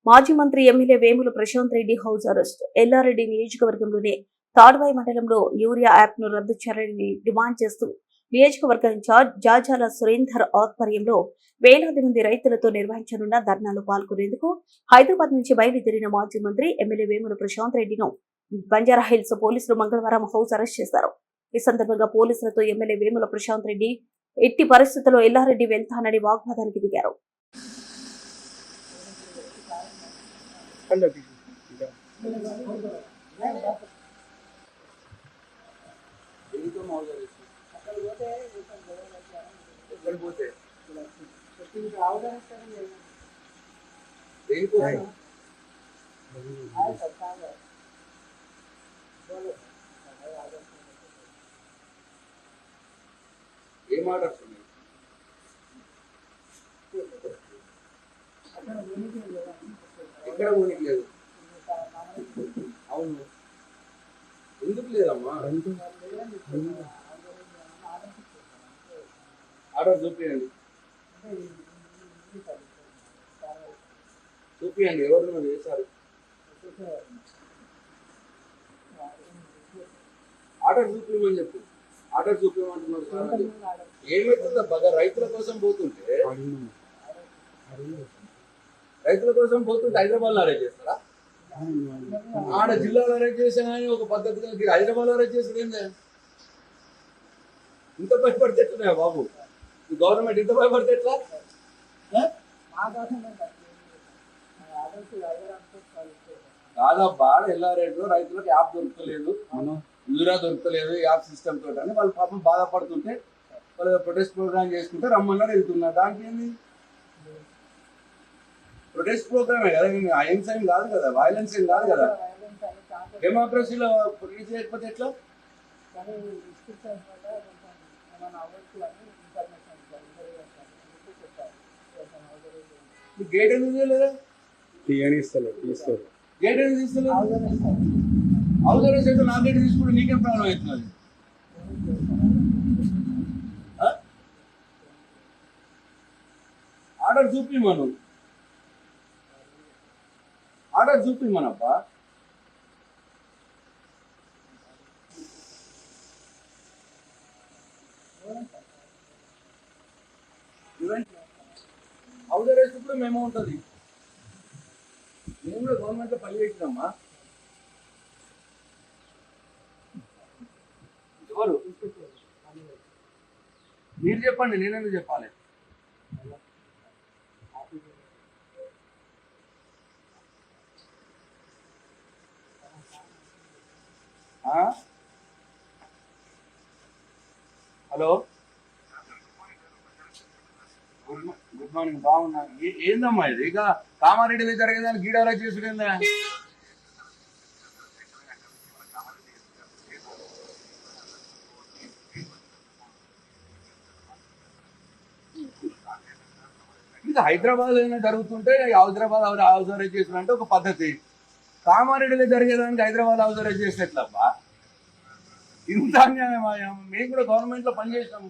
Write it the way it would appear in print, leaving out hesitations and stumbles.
మాజీ మంత్రి MLA Vemula Prashant Reddy house arrest. Yellareddy నియోజకవర్గంలోని తాడ్వాయి మండలంలో యూరియా యాప్ ను రద్దు చేయాలని డిమాండ్ చేస్తూ నియోజకవర్గ ఇన్ఛార్జ్ జాజాల సురేందర్ ఆధ్వర్యంలో వేలాది మంది రైతులతో నిర్వహించనున్న ధర్నాలో పాల్గొనేందుకు హైదరాబాద్ నుంచి బయలుదేరిన మాజీ మంత్రి ఎమ్మెల్యే వేముల ప్రశాంత్ రెడ్డిను బంజారాహిల్స్ పోలీసులు మంగళవారం హౌస్ అరెస్ట్ చేశారు. ఈ సందర్భంగా పోలీసులతో ఎమ్మెల్యే వేముల ప్రశాంత్ రెడ్డి ఎట్టి పరిస్థితుల్లో ఎల్లారెడ్డి వెళ్తానని వాగ్వాదానికి దిగారు. ఏం ఆర్డర్స్ ఉన్నాయి? ఎక్కడ ఊనికి లేదు. అవును, ఎందుకు లేదమ్మా? ఆర్డర్ చూపించండి, చూపించండి ఎవరు చేశారు. ఆర్డర్ చూపించమని చెప్పు. ఆర్డర్ చూపించమంటున్నారు. ఏమవుతుందా బాగా? రైతుల కోసం పోతుంటే హైదరాబాద్ లో అరెస్ట్ చేస్తారా? ఆడ జిల్లాలో అరెస్ట్ చేసా కానీ ఒక పద్ధతిగా హైదరాబాద్ లో అరెస్ట్ చేసేది ఏందా? ఇంత భయపడితే ఎట్లున్నాయా బాబు? ఈ గవర్నమెంట్ ఇంత భయపడితే ఎట్లా? దాదాపు ఎల్లారెడ్డిలో రైతులకు యాప్ దొరకలేదు, యూరియా దొరకలేదు యాప్ సిస్టమ్ తోటి అని వాళ్ళు పాపం బాధపడుతుంటే వాళ్ళు ప్రొటెస్ట్ ప్రోగ్రామ్ చేసుకుంటే రమ్మన్నారు, వెళ్తున్నారు. దానికి ఏంది? ప్రొటెస్ట్ ప్రోగ్రామే కదా, అహింస ఏం కాదు కదా, వైలెన్స్ ఏం కాదు కదా. డెమోక్రసీలో ప్రొటెస్ట్ చేయకపోతే ఎట్లా? గేట్ ఎందుకు చేయలేదా? గేట్ ఎందుకు తీస్తలేదు? హౌస్ అరెస్ట్ అయితే నా గేట్ తీసుకుంటే నీకేం ప్రాబ్లం అవుతుంది? ఆర్డర్ చూపిమను, ఆర్డర్ చూపిమనబ్బా. హౌస్ అరెస్ట్ కూడా మేము ఉంటుంది. మేము కూడా గవర్నమెంట్ లో పని చేసినామా. ఎవరు మీరు చెప్పండి, నేనెందుకు చెప్పాలి? Hello, good morning. బాగున్నా. ఏందమ్మా ఇది? ఇక కామారెడ్డిలో జరిగేదాన్ని గీడారా చేసుడేందా? ఇది హైదరాబాద్ అయినా జరుగుతుంటే హైదరాబాద్ హౌస్ అరెస్ట్ చేసినంటే ఒక పద్ధతి. కామారెడ్డిలో జరిగేదానికి హైదరాబాద్ హౌస్ అరెస్ట్ చేసినట్లబ్బా. ఇంత అన్యాయం. మేము కూడా గవర్నమెంట్ లో పనిచేసినాము.